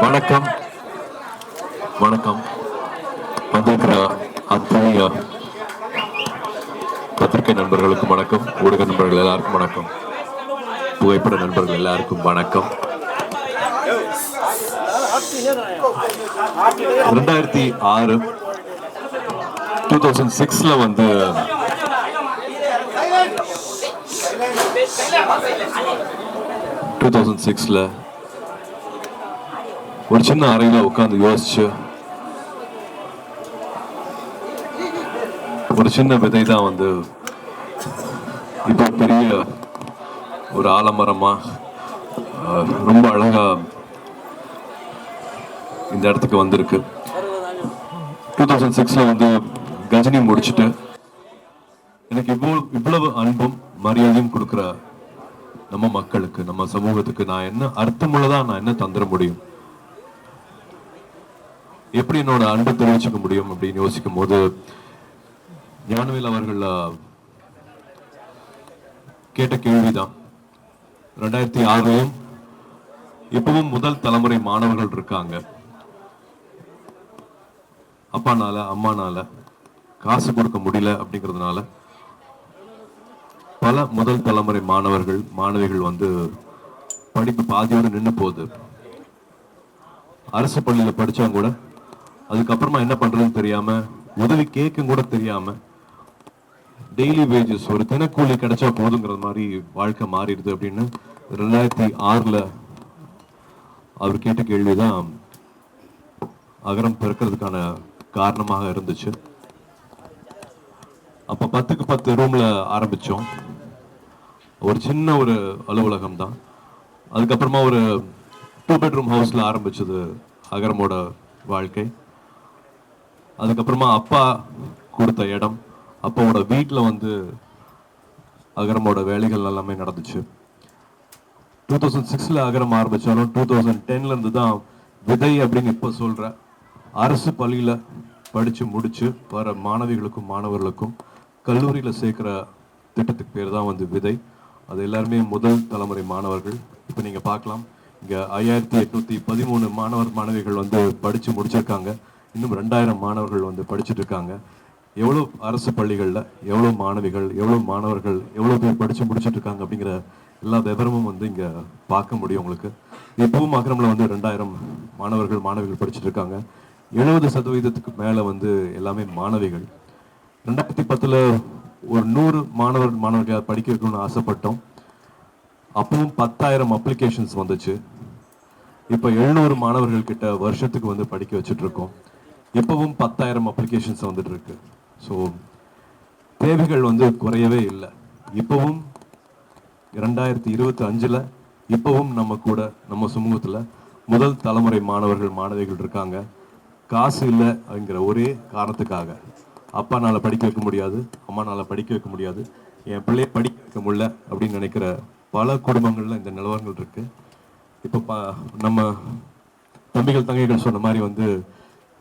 வணக்கம் வணக்கம். வந்திருக்கிற அத்தனை பத்திரிகை நண்பர்களுக்கும் வணக்கம், ஊடக நண்பர்கள் எல்லாருக்கும் வணக்கம், புகைப்பட நண்பர்கள் எல்லாருக்கும் வணக்கம். 2006 2006 வந்து ஒரு சின்ன அறையில உட்கார்ந்து யோசிச்சு ஒரு சின்ன விதை தான் வந்து இப்போ பெரிய ஒரு ஆலமரமா ரொம்ப அழகா இந்த இடத்துக்கு வந்திருக்கு. 2006 வந்து கஜினி முடிச்சுட்டு எனக்கு இவ்வளவு அன்பும் மரியாதையும் கொடுக்குற நம்ம மக்களுக்கு, நம்ம சமூகத்துக்கு நான் என்ன அர்த்தமுள்ளதா நான் என்ன தந்துட முடியும், எப்படி என்னோட அன்பை தெரிவிச்சுக்க முடியும் அப்படின்னு யோசிக்கும் போது ஞானவேல் அவர்கள் கேட்ட கேள்விதான். 2006 இப்பவும் முதல் தலைமுறை மாணவர்கள் இருக்காங்க. அப்பானால அம்மானால காசு கொடுக்க முடியல அப்படிங்கிறதுனால பல முதல் தலைமுறை மாணவர்கள் மாணவிகள் வந்து படிப்பு பாதியோடு நின்று போகுது. அரசு பள்ளியில படிச்சவங்க கூட அதுக்கப்புறமா என்ன பண்றதுன்னு தெரியாம, உதவி கேட்க கூட தெரியாம, டெய்லி வேஜஸ் ஒரு தினக்கூலி கிடைச்சா போதுங்கிற மாதிரி வாழ்க்கை மாறிடுது அப்படின்னு 2006 அவர் கேட்ட கேள்விதான் அகரம் பிறக்கிறதுக்கான காரணமாக இருந்துச்சு. அப்ப 10க்கு 10 ரூம்ல ஆரம்பிச்சோம். ஒரு சின்ன ஒரு அலுவலகம் தான். அதுக்கப்புறமா ஒரு 2 பெட்ரூம் ஹவுஸ்ல ஆரம்பிச்சது அகரமோட வாழ்க்கை. அதுக்கப்புறமா அப்பா கொடுத்த இடம், அப்பாவோட வீட்டில் வந்து அகரமோட வேலைகள் எல்லாமே நடந்துச்சு. 2006 அகரம் ஆரம்பிச்சாலும் 2010 இருந்து தான் விதை அப்படின்னு இப்போ சொல்ற அரசு பள்ளியில படிச்சு முடிச்சு வர மாணவிகளுக்கும் மாணவர்களுக்கும் கல்லூரியில சேர்க்கிற திட்டத்துக்கு பேர் தான் வந்து விதை. அது எல்லாருமே முதல் தலைமுறை மாணவர்கள். இப்போ நீங்க பார்க்கலாம், இங்க 5813 மாணவர் மாணவிகள் வந்து படிச்சு முடிச்சிருக்காங்க. இன்னும் 2000 மாணவர்கள் வந்து படிச்சுட்டு இருக்காங்க. எவ்வளோ அரசு பள்ளிகளில் எவ்வளோ மாணவிகள், எவ்வளோ மாணவர்கள், எவ்வளோ பேர் படித்து முடிச்சுட்டு இருக்காங்க அப்படிங்கிற எல்லா விவரமும் வந்து இங்கே பார்க்க முடியும் உங்களுக்கு. இப்பவும் அகரமில் வந்து 2000 மாணவர்கள் மாணவிகள் படிச்சுட்டு இருக்காங்க. 70% மேலே வந்து எல்லாமே மாணவிகள். 2010 ஒரு 100 மாணவர்கள் படிக்க வைக்கணும்னு ஆசைப்பட்டோம். அப்பவும் 10,000 அப்ளிகேஷன்ஸ் வந்துச்சு. இப்போ 700 மாணவர்கள் கிட்ட வருஷத்துக்கு வந்து படிக்க வச்சுட்டு இருக்கோம். இப்பவும் 10,000 அப்ளிகேஷன்ஸ் வந்துட்டு இருக்கு. ஸோ தேவைகள் வந்து குறையவே இல்லை. இப்பவும் 2025 இப்பவும் நம்ம கூட நம்ம சமூகத்தில் முதல் தலைமுறை மாணவர்கள் மாணவிகள் இருக்காங்க. காசு இல்லை அப்படிங்கிற ஒரே காரணத்துக்காக, அப்பானால படிக்க வைக்க முடியாது, அம்மானால படிக்க வைக்க முடியாது, என் பிள்ளைய படிக்க வைக்க முடியல அப்படின்னு நினைக்கிற பல குடும்பங்கள்ல இந்த நிலவரங்கள் இருக்கு. இப்போ நம்ம தம்பிகள் தங்கைகள் சொன்ன மாதிரி வந்து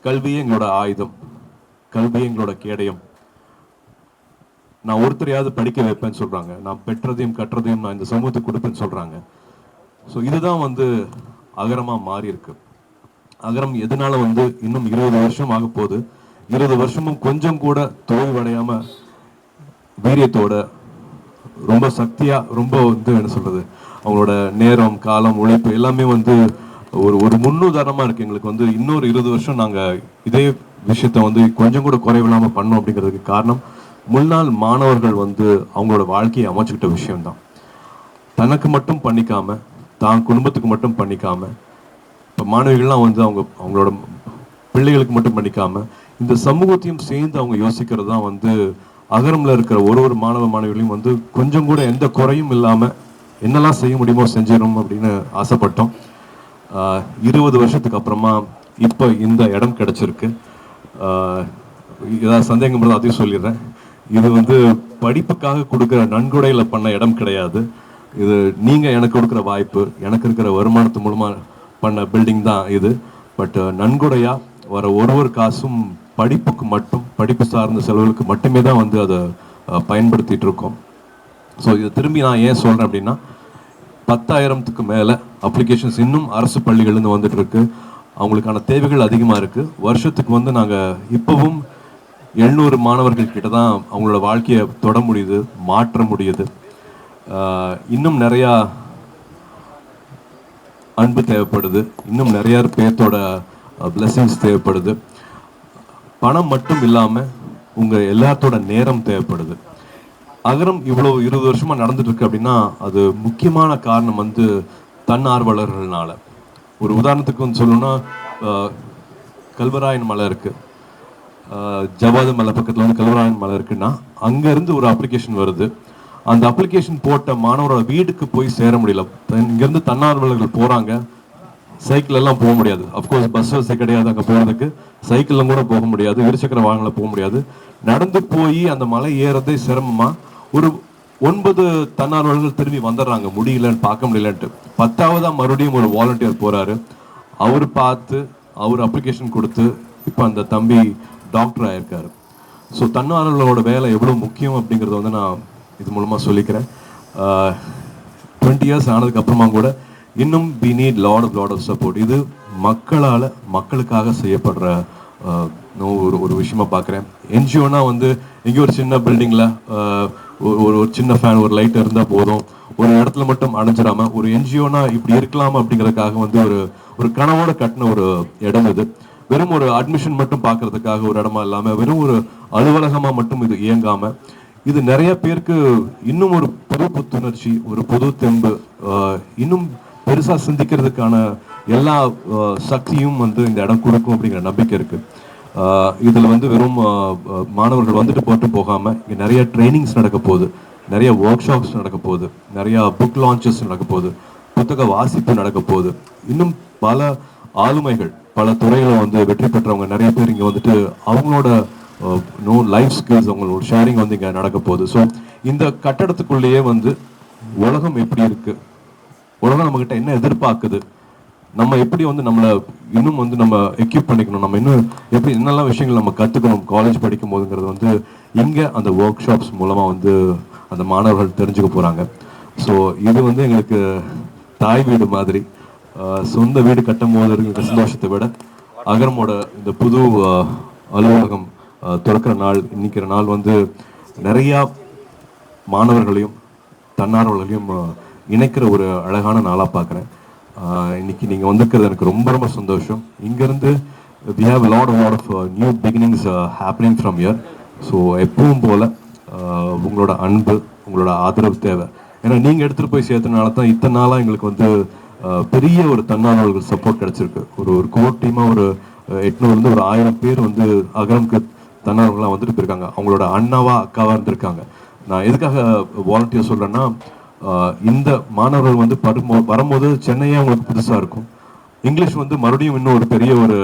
கல்வியே எங்களோட ஆயுதம், கல்வியே எங்களோட கேடயம். நான் ஒருத்தரையாவது படிக்க வைப்பேன்னு சொல்றாங்க. நான் பெற்றதையும் கற்றதையும் நான் இந்த சமூகத்துக்கு கொடுப்பேன்னு சொல்றாங்க. ஸோ இதுதான் வந்து அகரமா மாறி இருக்கு. அகரம் எதனால வந்து இன்னும் 20 வருஷம் ஆக போகுது. 20 வருஷமும் கொஞ்சம் கூட தோல்வடையாம வீரியத்தோட ரொம்ப சக்தியா, ரொம்ப வந்து என்ன சொல்றது, அவங்களோட நேரம் காலம் உழைப்பு எல்லாமே வந்து ஒரு முன்னுதாரணமா இருக்கு எங்களுக்கு. வந்து இன்னொரு 20 வருஷம் நாங்க இதே விஷயத்த வந்து கொஞ்சம் கூட குறைவில்லாம பண்ணோம் அப்படிங்கிறதுக்கு காரணம் முன்னாள் மாணவர்கள் வந்து அவங்களோட வாழ்க்கையை அமைச்சுக்கிட்ட விஷயம்தான். தனக்கு மட்டும் பண்ணிக்காம, தான் குடும்பத்துக்கு மட்டும் பண்ணிக்காம, இப்போ மாணவிகள்லாம் வந்து அவங்களோட பிள்ளைகளுக்கு மட்டும் பண்ணிக்காம இந்த சமூகத்தையும் சேர்ந்து அவங்க யோசிக்கிறது தான் வந்து அகரம்ல இருக்கிற ஒரு மாணவ மாணவிகளையும் வந்து கொஞ்சம் கூட எந்த குறையும் இல்லாம என்னெல்லாம் செய்ய முடியுமோ செஞ்சிடும் அப்படின்னு ஆசைப்பட்டோம். 20 வருஷத்துக்கு அப்புறமா இப்போ இந்த இடம் கிடைச்சிருக்கு. ஏதாவது சந்தேகம் அதையும் சொல்லிடுறேன். இது வந்து படிப்புக்காக கொடுக்குற நன்கொடையில் பண்ண இடம் கிடையாது. இது நீங்கள் எனக்கு கொடுக்குற வாய்ப்பு, எனக்கு இருக்கிற வருமானத்து மூலமாக பண்ண பில்டிங் தான் இது. பட் நன்கொடையாக வர ஒரு காசும் படிப்புக்கு மட்டும், படிப்பு சார்ந்த செலவுகளுக்கு மட்டுமே தான் வந்து அதை பயன்படுத்திட்டு இருக்கோம். ஸோ இதை திரும்பி நான் ஏன் சொல்கிறேன் அப்படின்னா, 10,000க்கு மேலே அப்ளிகேஷன்ஸ் இன்னும் அரசு பள்ளிகள்லேருந்து வந்துட்டு இருக்கு. அவங்களுக்கான தேவைகள் அதிகமாக இருக்குது. வருஷத்துக்கு வந்து நாங்கள் இப்போவும் 700 மாணவர்கள் கிட்ட தான் அவங்களோட வாழ்க்கையை தொட முடியுது, மாற்ற முடியுது. இன்னும் நிறையா அன்பு தேவைப்படுது, இன்னும் நிறைய பேர்த்தோட பிளெஸிங்ஸ் தேவைப்படுது. பணம் மட்டும் இல்லாமல் உங்கள் எல்லாத்தோட நேரம் தேவைப்படுது. அகரம் இவ்வளோ 20 வருஷமாக நடந்துட்டு இருக்கு அப்படின்னா அது முக்கியமான காரணம் வந்து தன்னார்வலர்கள்னால. ஒரு உதாரணத்துக்கு வந்து சொல்லணும்னா, கல்வராயன் மலை இருக்குது, ஜவாது மலை பக்கத்தில் வந்து கல்வராயன் மலை இருக்குன்னா அங்கேருந்து ஒரு அப்ளிகேஷன் வருது. அந்த அப்ளிகேஷன் போட்ட மாணவரோட வீட்டுக்கு போய் சேர முடியல. இங்கேருந்து தன்னார்வலர்கள் போகிறாங்க, சைக்கிள் எல்லாம் போக முடியாது. அஃப்கோர்ஸ் பஸ் வசதி கிடையாது, அங்கே போகிறதுக்கு சைக்கிளில் கூட போக முடியாது, இருசக்கர வாகனத்தில் போக முடியாது. நடந்து போய் அந்த மலை ஏறதே சிரமமாக ஒரு 9 தன்னார்வலர்கள் திரும்பி வந்துடுறாங்க, முடியலன்னு பார்க்க முடியலன்ட்டு. 10ஆவதாக மறுபடியும் ஒரு வாலண்டியர் போகிறாரு, அவர் பார்த்து அவர் அப்ளிகேஷன் கொடுத்து இப்போ அந்த தம்பி டாக்டர் ஆயிருக்காரு. ஸோ தன்னார்வலர்களோட வேலை எவ்வளோ முக்கியம் அப்படிங்கிறத வந்து நான் இது மூலமாக சொல்லிக்கிறேன். 20 இயர்ஸ் ஆனதுக்கு அப்புறமா கூட இன்னும் we need lot of support. இது மக்களால் மக்களுக்காக செய்யப்படுற ஒரு விஷயமா பார்க்குறேன். என்ஜிஓனா வந்து இங்கே ஒரு சின்ன பில்டிங்கில் ஒரு சின்ன ஃபேன், ஒரு லைட் இருந்தால் போதும், ஒரு இடத்துல மட்டும் அடைஞ்சிடாம ஒரு என்ஜிஓனா இப்படி இருக்கலாம் அப்படிங்கிறதுக்காக வந்து ஒரு கனவோட கட்டின ஒரு இடம் இது. வெறும் ஒரு அட்மிஷன் மட்டும் பார்க்கறதுக்காக ஒரு இடமா இல்லாமல், வெறும் ஒரு அலுவலகமாக மட்டும் இது இயங்காமல், இது நிறைய பேருக்கு இன்னும் ஒரு புது புத்துணர்ச்சி, ஒரு புது தெம்பு, இன்னும் பெருசாக சிந்திக்கிறதுக்கான எல்லா சக்தியும் வந்து இந்த இடம் கொடுக்கும் அப்படிங்கிற நம்பிக்கை இருக்குது. இதில் வந்து வெறும் மாணவர்கள் வந்துட்டு போட்டு போகாமல் இங்கே நிறைய ட்ரைனிங்ஸ் நடக்க போகுது, நிறைய ஒர்க் ஷாப்ஸ் நடக்க போகுது, நிறையா புக் லான்ச்சஸ் நடக்க போகுது, புத்தக வாசிப்பு நடக்க போகுது. இன்னும் பல ஆளுமைகள், பல துறைகளை வந்து வெற்றி பெற்றவங்க நிறைய பேர் இங்கே வந்துட்டு அவங்களோட லைஃப் ஸ்கில்ஸ், அவங்களோட ஷேரிங் வந்து இங்கே நடக்க போகுது. ஸோ இந்த கட்டடத்துக்குள்ளேயே வந்து உலகம் எப்படி இருக்குது, உலகம் நம்மக்கிட்ட என்ன எதிர்பார்க்குது, நம்ம எப்படி வந்து நம்மளை இன்னும் வந்து நம்ம எக்யூப் பண்ணிக்கணும், நம்ம இன்னும் எப்படி என்னெல்லாம் விஷயங்கள் நம்ம கற்றுக்கணும் காலேஜ் படிக்கும் போதுங்கிறது வந்து இங்கே அந்த ஒர்க் ஷாப்ஸ் மூலமாக வந்து அந்த மாணவர்கள் தெரிஞ்சுக்க போகிறாங்க. ஸோ இது வந்து எங்களுக்கு தாய் வீடு மாதிரி. சொந்த வீடு கட்டும் போது இருக்கிற சந்தோஷத்தை விட அகரமோட இந்த புது அலுவலகம் திறக்கிற நாள், இன்னைக்கிற நாள் வந்து நிறையா மாணவர்களையும் தன்னார்வலர்களையும் இணைக்கிற ஒரு அழகான நாளாக பார்க்குறேன். இன்னைக்கு நீங்கள் வந்திருக்கிறது எனக்கு ரொம்ப ரொம்ப சந்தோஷம். இங்கேருந்து we have a lot of new beginnings happening from here. So எப்பவும் போல் உங்களோட அன்பு, உங்களோட ஆதரவு தேவை. ஏன்னா நீங்கள் எடுத்துகிட்டு போய் சேர்த்தனால தான் இத்தனை நாளாக எங்களுக்கு வந்து பெரிய ஒரு தன்னார்வலர்கள் சப்போர்ட் கிடச்சிருக்கு. ஒரு கோர் டீமாக ஒரு 800 ஒரு 1000 பேர் வந்து அகரம்க்கு தன்னார்வலர்களாக வந்துட்டு போயிருக்காங்க. அவங்களோட அண்ணாவா அக்காவாக இருந்திருக்காங்க. நான் எதுக்காக வாலண்டியர் சொல்கிறேன்னா, இந்த மாணவர்கள் வந்து வரும்போது சென்னையே அவங்களுக்கு புதுசாக இருக்கும். இங்கிலீஷ் வந்து மறுபடியும் இன்னும் ஒரு பெரிய ஒரு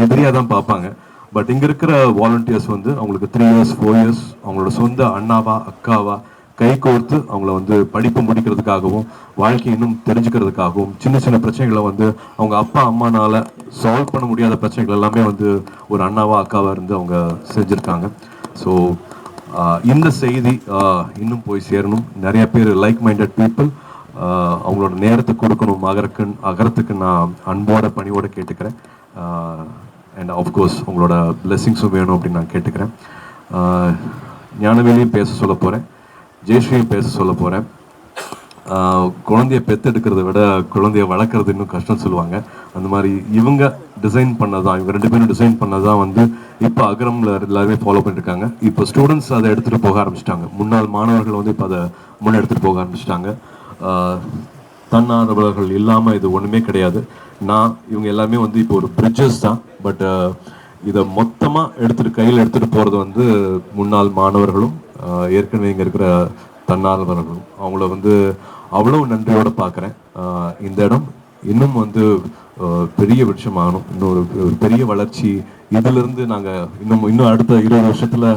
எதிரியாக தான் பார்ப்பாங்க. பட் இங்கே இருக்கிற வாலண்டியர்ஸ் வந்து அவங்களுக்கு 3 இயர்ஸ் 4 இயர்ஸ் அவங்களோட சொந்த அண்ணாவா அக்காவா கை கோர்த்து அவங்கள வந்து படிப்பு முடிக்கிறதுக்காகவும் வாழ்க்கை இன்னும் தெரிஞ்சுக்கிறதுக்காகவும் சின்ன சின்ன பிரச்சனைகளை வந்து அவங்க அப்பா அம்மானால சால்வ் பண்ண முடியாத பிரச்சனைகள் எல்லாமே வந்து ஒரு அண்ணாவா அக்காவா இருந்து அவங்க செஞ்சுருக்காங்க. ஸோ இந்த செய்தி இன்னும் போய் சேரணும். நிறைய பேர் லைக் மைண்டட் பீப்புள் அவங்களோட நேரத்தை கொடுக்கணும் அகரத்துக்கு நான் அன்போட பணியோட கேட்டுக்கிறேன். அண்ட் ஆஃப்கோர்ஸ் உங்களோட பிளெஸிங்ஸும் வேணும் அப்படின்னு நான் கேட்டுக்கிறேன். ஞானவேலியும் பேச சொல்ல போகிறேன், ஜெயஸ்ரீயும் பேச சொல்ல போகிறேன். குழந்தைய பெற்றெடுக்கிறத விட குழந்தைய வளர்க்குறது இன்னும் கஷ்டம்னு சொல்லுவாங்க. அந்த மாதிரி இவங்க டிசைன் பண்ணதான், இவங்க 2 பேரும் டிசைன் பண்ணதான் வந்து இப்போ அகரமில் எல்லாருமே ஃபாலோ பண்ணியிருக்காங்க. இப்போ ஸ்டூடெண்ட்ஸ் அதை எடுத்துகிட்டு போக ஆரம்பிச்சிட்டாங்க. முன்னாள் மாணவர்கள் வந்து இப்போ அதை முன்னே எடுத்துகிட்டு போக ஆரம்பிச்சிட்டாங்க. தன்னார்வலர்கள் இல்லாமல் இது ஒன்றுமே கிடையாது. இவங்க எல்லாமே வந்து இப்போ ஒரு பிரிட்ஜஸ் தான். பட் இதை மொத்தமாக கையில் எடுத்துகிட்டு போகிறது வந்து முன்னாள் மாணவர்களும் ஏற்கனவே இங்கே இருக்கிற தன்னார்வலர்களும். அவங்கள வந்து அவ்வளோ நன்றியோடு பார்க்குறேன். இந்த இடம் இன்னும் வந்து பெரிய விருட்சமாகணும், இன்னும் ஒரு பெரிய வளர்ச்சி. இதிலிருந்து நாங்கள் இன்னும் அடுத்த 20 வருஷத்தில்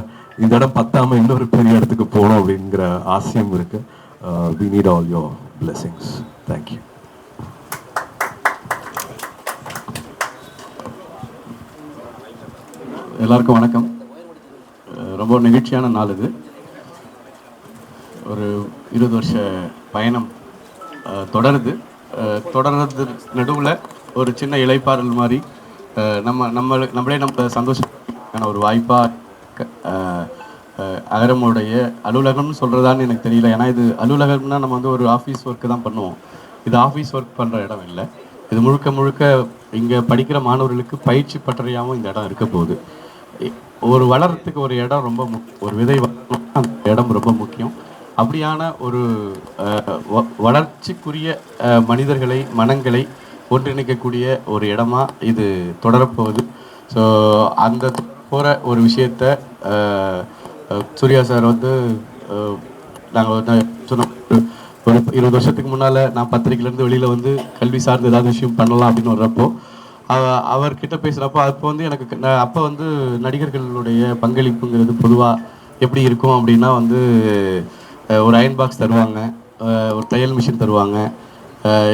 இந்த இடம் பத்தாமல் இன்னொரு பெரிய இடத்துக்கு போகணும் அப்படிங்கிற ஆசையும் இருக்குது. we need all your blessings. Thank you. எல்லாருக்கும் வணக்கம். ரொம்ப நெகிழ்ச்சியான நாள் இது. ஒரு 20 வருஷ பயணம் தொடர்றது நடுவில் ஒரு சின்ன இளைப்பாறல் மாதிரி நம்மளே நம்ம சந்தோஷமான ஒரு வாய்ப்பாக அகரமுடைய அலுவலகம்னு சொல்கிறதான்னு எனக்கு தெரியல. ஏன்னா இது அலுவலகம்னா நம்ம வந்து ஒரு ஆஃபீஸ் ஒர்க்கு தான் பண்ணுவோம். இது ஆஃபீஸ் ஒர்க் பண்ணுற இடம் இல்லை. இது முழுக்க முழுக்க இங்கே படிக்கிற மாணவர்களுக்கு பயிற்சி பட்டறையாகவும் இந்த இடம் இருக்க போகுது. ஒரு வளர்கிறதுக்கு ஒரு இடம் ரொம்ப ஒரு விதை அந்த இடம் ரொம்ப முக்கியம். அப்படியான ஒரு வளர்ச்சிக்குரிய மனிதர்களை மனங்களை ஒன்றிணைக்கக்கூடிய ஒரு இடமா இது தொடரப்போகுது. ஸோ அந்த போகிற ஒரு விஷயத்த சூர்யா சார் வந்து நாங்கள் வந்து சொன்ன ஒரு 20 வருஷத்துக்கு முன்னால் நான் பத்திரிக்கையிலேருந்து வெளியில் வந்து கல்வி சார்ந்து ஏதாவது விஷயம் பண்ணலாம் அப்படின்னு வர்றப்போ அவர்கிட்ட பேசுகிறப்போ அப்போ வந்து எனக்கு அப்போ வந்து நடிகர்களுடைய பங்களிப்புங்கிறது பொதுவாக எப்படி இருக்கும் அப்படின்னா வந்து ஒரு அயன் பாக்ஸ் தருவாங்க, ஒரு தையல் மிஷின் தருவாங்க,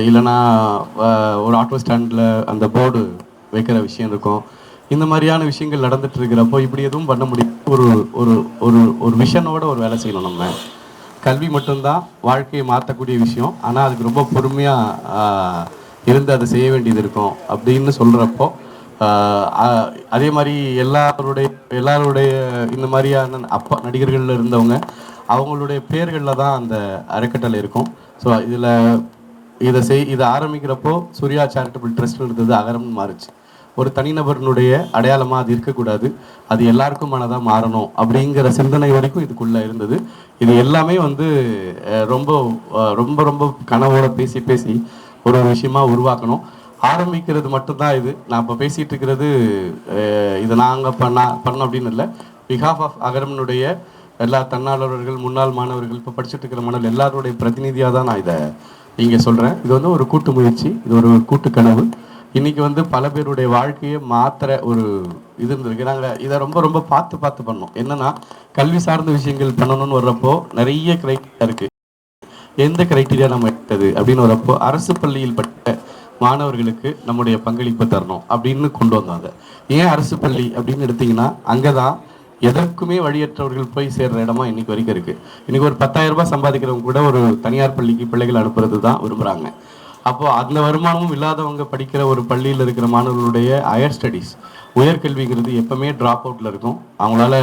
இல்லைன்னா ஒரு ஆட்டோ ஸ்டாண்டில் அந்த போர்டு வைக்கிற விஷயம் இருக்கும். இந்த மாதிரியான விஷயங்கள் நடந்துட்டு இருக்கிறப்போ இப்படி எதுவும் பண்ண முடியும். ஒரு ஒரு ஒரு ஒரு விஷனோட ஒரு வேலை செய்யணும். நம்ம கல்வி மட்டும்தான் வாழ்க்கையை மாற்றக்கூடிய விஷயம், ஆனால் அதுக்கு ரொம்ப பொறுமையாக இருந்து அதை செய்ய வேண்டியது இருக்கும் அப்படின்னு சொல்கிறப்போ அதே மாதிரி எல்லாருடைய இந்த மாதிரியான அப்பா நடிகர்களில் இருந்தவங்க அவங்களுடைய பேர்களில் தான் அந்த அறக்கட்டளை இருக்கும். ஸோ இதை ஆரம்பிக்கிறப்போ சூர்யா சேரிட்டபிள் ட்ரஸ்ட் இருந்தது அகரம்னு மாறுச்சு. ஒரு தனிநபர்னுடைய அடையாளமாக அது இருக்கக்கூடாது, அது எல்லாருக்குமானதாக மாறணும் அப்படிங்கிற சிந்தனை வரைக்கும் இதுக்குள்ளே இருந்தது. இது எல்லாமே வந்து ரொம்ப ரொம்ப ரொம்ப கனவோட பேசி ஒரு விஷயமா உருவாக்கணும். ஆரம்பிக்கிறது மட்டும்தான் இது. நான் இப்போ பேசிகிட்டு இருக்கிறது இதை நாங்கள் பண்ணோம் அப்படின்னு இல்லை. பிஹாஃப் ஆஃப் அகரம்னுடைய எல்லா தன்னாளர்கள், முன்னாள் மாணவர்கள், இப்போ படிச்சுட்டு இருக்கிற மாணவர்கள் எல்லாருடைய பிரதிநிதியாக தான் நான் இதை இங்கே சொல்கிறேன். இது வந்து ஒரு கூட்டு முயற்சி, இது ஒரு கூட்டு கனவு. இன்றைக்கி வந்து பல பேருடைய வாழ்க்கையை மாற்றுற ஒரு இது இருந்திருக்கு. நாங்கள் இதை ரொம்ப ரொம்ப பார்த்து பண்ணோம். என்னென்னா கல்வி சார்ந்த விஷயங்கள் பண்ணணும்னு வர்றப்போ நிறைய கிரைட்டீரியா இருக்குது. எந்த கிரைட்டீரியா நம்ம எடுத்தது அப்படின்னு வரப்போ அரசு பள்ளியில் பட்ட மாணவர்களுக்கு நம்முடைய பங்களிப்பை தரணும் அப்படின்னு கொண்டு வந்தாங்க. ஏன் அரசு பள்ளி அப்படின்னு எடுத்திங்கன்னா அங்கே தான் எதற்குமே வழியற்றவர்கள் போய் சேர்ற இடமா இன்னைக்கு வரைக்கும் இருக்குது. இன்றைக்கி ஒரு 10,000 ரூபாய் சம்பாதிக்கிறவங்க கூட ஒரு தனியார் பள்ளிக்கு பிள்ளைகள் அனுப்புறது தான் விரும்புகிறாங்க. அப்போது அந்த வருமானமும் இல்லாதவங்க படிக்கிற ஒரு பள்ளியில் இருக்கிற மாணவர்களுடைய ஹையர் ஸ்டடீஸ் உயர்கல்விங்கிறது எப்பவுமே ட்ராப் அவுட்டில் இருக்கும். அவங்களால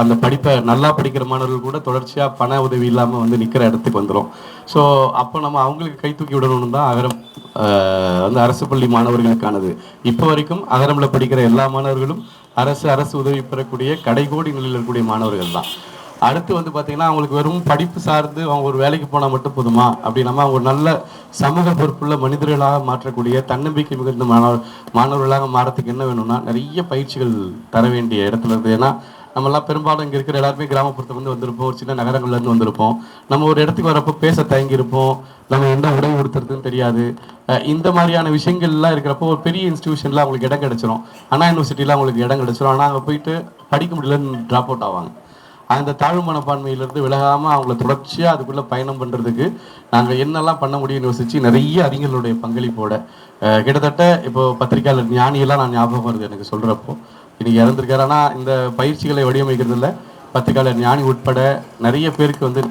அந்த படிப்பை நல்லா படிக்கிற மாணவர்கள் கூட தொடர்ச்சியாக பண உதவி இல்லாமல் வந்து நிற்கிற இடத்துக்கு வந்துடும். ஸோ அப்போ நம்ம அவங்களுக்கு கை தூக்கி விடணும்னு தான் அகரம் வந்து அரசு பள்ளி மாணவர்களுக்கானது. இப்போ வரைக்கும் அகரமில் படிக்கிற எல்லா மாணவர்களும் அரசு உதவி பெறக்கூடிய கடைகோடி நிலையில் இருக்கக்கூடிய மாணவர்கள் தான். அடுத்து வந்து பார்த்தீங்கன்னா அவங்களுக்கு வெறும் படிப்பு சார்ந்து அவங்க ஒரு வேலைக்கு போனால் மட்டும் போதுமா அப்படின்னா அவங்க ஒரு நல்ல சமூக பொறுப்புள்ள மனிதர்களாக மாற்றக்கூடிய தன்னம்பிக்கை மிகுந்த மாணவர்களாக மாறத்துக்கு என்ன வேணும்னா நிறைய பயிற்சிகள் தர வேண்டிய இடத்துல இருக்குது. ஏன்னா நம்மலாம் பெரும்பாலும் இங்கே இருக்கிற எல்லாருமே கிராமப்புறத்துலேருந்து வந்திருப்போம், ஒரு சின்ன நகரங்கள்லேருந்து வந்திருப்போம். நம்ம ஒரு இடத்துக்கு வரப்போ பேச தயங்கியிருப்போம், நம்ம என்ன உதவி கொடுத்துறதுன்னு தெரியாது. இந்த மாதிரியான விஷயங்கள்லாம் இருக்கிறப்போ ஒரு பெரிய இன்ஸ்டியூஷனில் அவங்களுக்கு இடம் கிடச்சிரும், அண்ணா யூனிவர்சிட்டியில் அவங்களுக்கு இடம் கிடச்சிரும். ஆனால் அங்கே போயிட்டு படிக்க முடியலன்னு ட்ராப் அவுட் ஆவாங்க. அந்த தாழ்வு மனப்பான்மையிலேருந்து விலகாமல் அவங்கள தொடர்ச்சியாக அதுக்குள்ளே பயணம் பண்ணுறதுக்கு நாங்கள் என்னெல்லாம் பண்ண முடியும்னு யோசிச்சு நிறைய அறிஞர்களுடைய பங்களிப்போட கிட்டத்தட்ட இப்போது பத்திரிகையாளர் ஞானியெல்லாம் நான் ஞாபகம் வருது எனக்கு சொல்கிறப்போ. இன்றைக்கி இறந்துருக்காரு. ஆனால் இந்த பயிற்சிகளை வடிவமைக்கிறதுல பத்திரிகையாளர் ஞானி உட்பட நிறைய பேருக்கு வந்து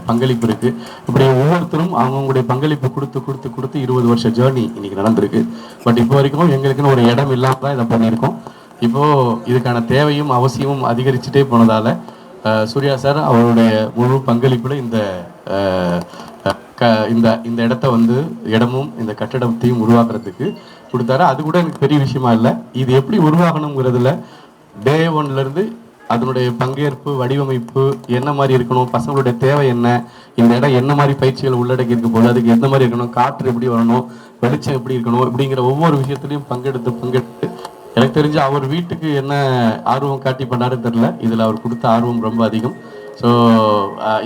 பங்களிப்பு இருக்குது. இப்படி ஒவ்வொருத்தரும் அவங்களுடைய பங்களிப்பு கொடுத்து 20 வருஷ ஜேர்னி இன்றைக்கி நடந்திருக்கு. பட் இப்போ வரைக்கும் எங்களுக்குன்னு ஒரு இடம் இல்லாமல் தான் இதை பண்ணியிருக்கோம். இப்போது இதுக்கான தேவையும் அவசியமும் அதிகரிச்சுட்டே போனதால் சூர்யா சார் அவருடைய முழு பங்களிப்பில் இந்த இடத்த வந்து இடமும் இந்த கட்டடத்தையும் உருவாக்குறதுக்கு கொடுத்தாரு. அது கூட எனக்கு பெரிய விஷயமா இல்லை. இது எப்படி உருவாகணுங்கிறதுல டே 1லேருந்து அதனுடைய பங்கேற்பு, வடிவமைப்பு என்ன மாதிரி இருக்கணும், பசங்களுடைய தேவை என்ன, இந்த இடம் என்ன மாதிரி பயிற்சிகள் உள்ளடக்கி இருக்க போது, அதுக்கு எந்த மாதிரி இருக்கணும், காற்று எப்படி வரணும், வெளிச்சம் எப்படி இருக்கணும், இப்படிங்கிற ஒவ்வொரு விஷயத்துலையும் பங்கெடுத்து எனக்கு தெரிஞ்சு அவர் வீட்டுக்கு என்ன ஆர்வம் காட்டி பண்ணாருன்னு தெரில. இதில் அவர் கொடுத்த ஆர்வம் ரொம்ப அதிகம். ஸோ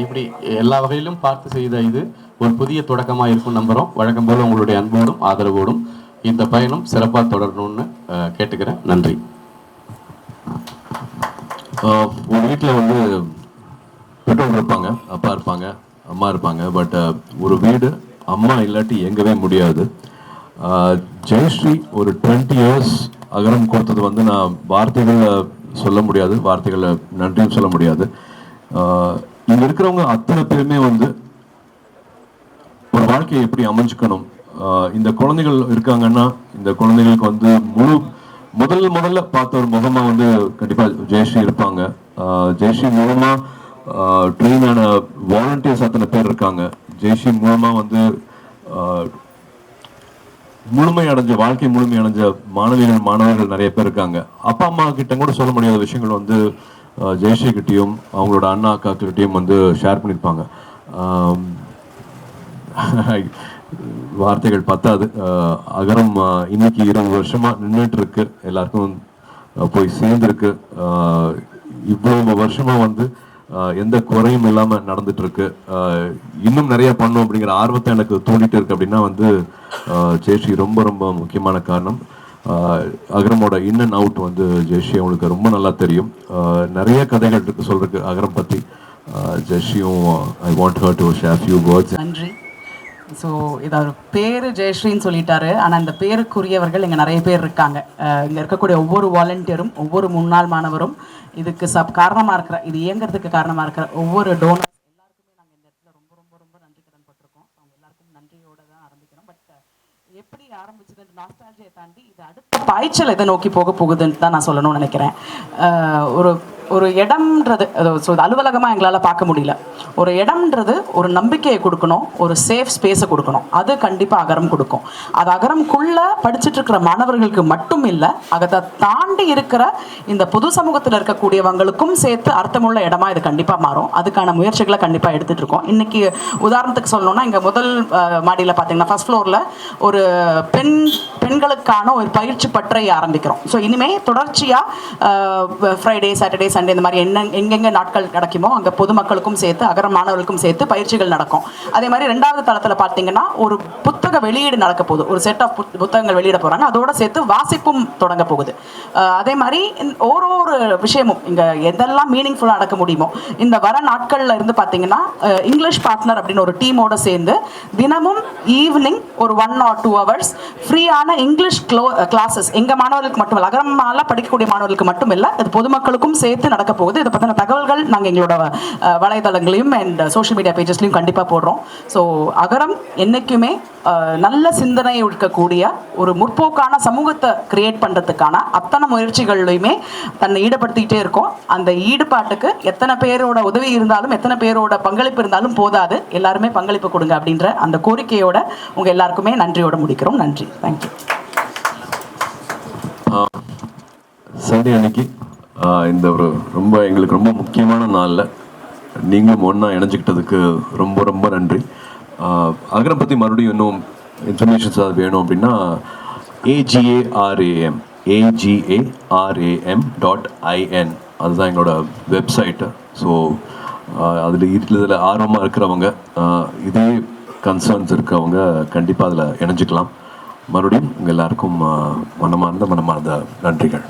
இப்படி எல்லா வகையிலும் பார்த்து செய்த இது ஒரு புதிய தொடக்கமாக இருக்கும் நம்புகிறோம். வழக்கம் போல் உங்களுடைய அன்போடும் ஆதரவோடும் இந்த பயணம் சிறப்பாக தொடரணும்னு கேட்டுக்கிறேன். நன்றி. உங்கள் வீட்டில் வந்து பெற்றோர் இருப்பாங்க, அப்பா இருப்பாங்க, அம்மா இருப்பாங்க. பட் ஒரு வீடு அம்மா இல்லாட்டி இயங்கவே முடியாது. ஜெயஸ்ரீ ஒரு 20 இயர்ஸ் அகரம் கொடுத்தது வந்து நான் வார்த்தைகளில் சொல்ல முடியாது, வார்த்தைகளில் நன்றியும் சொல்ல முடியாது. இங்கே இருக்கிறவங்க அத்தனை பேருமே வந்து ஒரு வாழ்க்கையை எப்படி அமைஞ்சுக்கணும், இந்த குழந்தைகள் இருக்காங்கன்னா இந்த குழந்தைகளுக்கு வந்து முதல்ல பார்த்த ஒரு முகமா வந்து கண்டிப்பா ஜெயஸ்ரீ இருப்பாங்க. ஜெயஸ்ரீ மூலமா ட்ரெயின் ஆன வாலண்டியர்ஸ் அத்தனை பேர் இருக்காங்க. ஜெயஸ்ரீ மூலமா வந்து வாழ்க்கை முழுமை அடைஞ்ச மாணவர்கள் நிறைய பேர் இருக்காங்க. அப்பா அம்மா கிட்ட கூட சொல்ல முடியாத விஷயங்கள் வந்து ஜெயஸ்ரீ கிட்டையும் அவங்களோட அண்ணா அக்கா கிட்டையும் வந்து ஷேர் பண்ணியிருப்பாங்க. வார்த்தைகள் பத்தாது. அகரம் இன்னைக்கு 20 வருஷமா நின்றுட்டு இருக்கு, எல்லாருக்கும் போய் சேர்ந்துருக்கு. இவ்வளவு வருஷமா வந்து எந்த குறையும் இல்லாம நடந்துட்டு இருக்கு. இன்னும் நிறைய பண்ணும் அப்படிங்கிற ஆர்வத்தை எனக்கு தூண்டிட்டு இருக்கு. அப்படின்னா வந்து ஜெயஸ்ரீ ரொம்ப ரொம்ப முக்கியமான காரணம். அகரமோட இன் அண்ட் அவுட் வந்து ஜெயஸ்ரீ அவங்களுக்கு ரொம்ப நல்லா தெரியும். நிறைய கதைகள் இருக்கு சொல்றதுக்கு அகரம் பத்தி. ஜெயஸ்ரீயும் I want her to share few words. நன்றி. ஸோ இதோட பேர் ஜெயஸ்ரீன்னு சொல்லிட்டாரு, ஆனால் இந்த பேருக்குரியவர்கள் இங்கே நிறைய பேர் இருக்காங்க. இங்கே இருக்கக்கூடிய ஒவ்வொரு வாலண்டியரும், ஒவ்வொரு முன்னாள் மாணவரும், இதுக்கு காரணமாக இருக்கிற, இது இயங்குறதுக்கு காரணமாக இருக்கிற ஒவ்வொரு டோனர் எல்லாருக்குமே நாங்கள் இந்த இடத்துல ரொம்ப ரொம்ப ரொம்ப நன்றி கடன் பட்டிருக்கோம். அவங்க எல்லாருக்கும் நன்றியோட தான் ஆரம்பிக்கிறோம். பட் எப்படி ஆரம்பிச்சது நாஸ்டாலஜியை தாண்டி இது அடுத்த பாய்ச்சல் எதை நோக்கி போக போகுதுன்னு தான் நான் சொல்லணும்னு நினைக்கிறேன். ஒரு இடம்ன்றது அலுவலகமாக எங்களால் பார்க்க முடியல. ஒரு இடம்ன்றது ஒரு நம்பிக்கையை கொடுக்கணும், ஒரு சேஃப் ஸ்பேஸை கொடுக்கணும். அது கண்டிப்பாக அகரம் கொடுக்கும். அது அகரம்குள்ளே படிச்சுட்டு இருக்கிற மாணவர்களுக்கு மட்டும் இல்லை, அதை தாண்டி இருக்கிற இந்த பொது சமூகத்தில் இருக்கக்கூடியவங்களுக்கும் சேர்த்து அர்த்தமுள்ள இடமா இது கண்டிப்பாக மாறும். அதுக்கான முயற்சிகளை கண்டிப்பாக எடுத்துகிட்டு இருக்கோம். இன்னைக்கு உதாரணத்துக்கு சொல்லணும்னா, இங்கே முதல் மாடியில் பார்த்தீங்கன்னா ஃபர்ஸ்ட் ஃப்ளோரில் ஒரு பெண்களுக்கான ஒரு பயிற்சி பட்டறை ஆரம்பிக்கிறோம். ஸோ இனிமேல் தொடர்ச்சியாக ஃப்ரைடே, சாட்டர்டே, சண்டே இந்த மாதிரி எங்கெங்கே நாட்கள் நடக்குமோ அங்கே பொதுமக்களுக்கும் சேர்த்து அகரம் மாணவர்களுக்கும் சேர்த்து பயிற்சிகள் நடக்கும். அதே மாதிரி 2வது தளத்தில் பார்த்தீங்கன்னா ஒரு புத்தக வெளியீடு நடக்க போகுது. ஒரு செட் ஆஃப் புத்தகங்கள் வெளியிட போகிறாங்க. அதோட சேர்த்து வாசிப்பும் தொடங்க போகுது. அதே மாதிரி ஒரு விஷயமும் இங்கே எதெல்லாம் மீனிங்ஃபுல்லாக நடக்க முடியுமோ இந்த வர நாட்களில் இருந்து பார்த்தீங்கன்னா இங்கிலீஷ் பார்ட்னர் அப்படின்னு ஒரு டீமோட சேர்ந்து தினமும் ஈவினிங் ஒரு 1 or 2 hours ஃப்ரீயான இங்கிலீஷ் கிளாஸஸ் எங்கள் மாணவர்களுக்கு மட்டும் இல்லை, அகரமால படிக்கக்கூடிய மாணவர்களுக்கு மட்டும் இல்லை, இது பொதுமக்களுக்கும் சேர்த்து நடக்க போகுது. இதை பற்றின தகவல்கள் நாங்கள் எங்களோட வலைதளங்களையும் அண்ட் சோஷியல் மீடியா பேஜஸ்லையும் கண்டிப்பாக போடுறோம். ஸோ அகரம் என்றைக்குமே நல்ல சிந்தனை இருக்கக்கூடிய ஒரு முற்போக்கான சமூகத்தை கிரியேட் பண்ணுறதுக்கான அத்தனை முயற்சிகள்லையுமே தன்னை ஈடுபடுத்திக்கிட்டே இருக்கோம். அந்த ஈடுபாட்டுக்கு எத்தனை பேரோட உதவி இருந்தாலும், எத்தனை பேரோட பங்களிப்பு இருந்தாலும் போதாது, எல்லாருமே பங்களிப்பு கொடுங்க அப்படின்ற அந்த கோரிக்கையோட உங்கள் எல்லாருக்குமே நன்றியோட முடிக்கிறோம். நன்றி, தேங்க்யூ. சண்டே அன்னைக்கு இந்த ஒரு எங்களுக்கு ரொம்ப முக்கியமான நாளில் நீங்களும் ஒன்றா இணைஞ்சிக்கிட்டதுக்கு ரொம்ப ரொம்ப நன்றி. அகரம் பற்றி மறுபடியும் இன்னும் இன்ஃபர்மேஷன்ஸ் அது வேணும் அப்படின்னா agaram.in அதுதான் எங்களோட வெப்சைட்டு. ஸோ இதில் ஆர்வமாக இருக்கிறவங்க, இதே கன்சர்ன்ஸ் இருக்கிறவங்க கண்டிப்பாக அதில் இணைஞ்சிக்கலாம். மறுபடியும் உங்கள் எல்லாருக்கும் மனமார்ந்த நன்றிகள்.